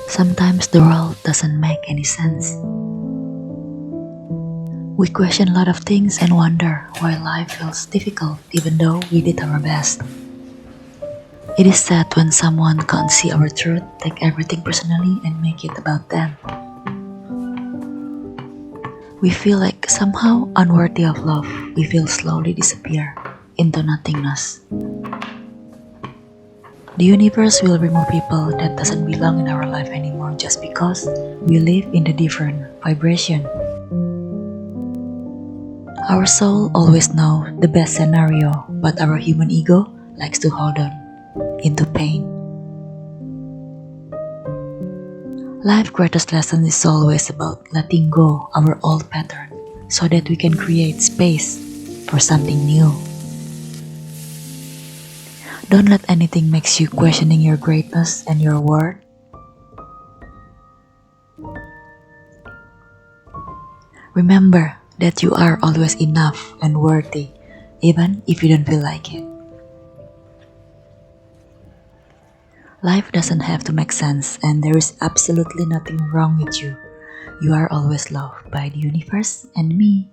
Sometimes the world doesn't make any sense. We question a lot of things and wonder why life feels difficult even though we did our best. It is sad when someone can't see our truth, take everything personally, and make it about them. We feel like somehow unworthy of love. We feel slowly disappear into nothingness. The universe will remove people that doesn't belong in our life anymore just because we live in a different vibration. Our soul always knows the best scenario, but our human ego likes to hold on into pain. Life's greatest lesson is always about letting go our old pattern so that we can create space for something new. Don't let anything makes you questioning your greatness and your worth. Remember that you are always enough and worthy, even if you don't feel like it. Life doesn't have to make sense, and there is absolutely nothing wrong with you. You are always loved by the universe and me.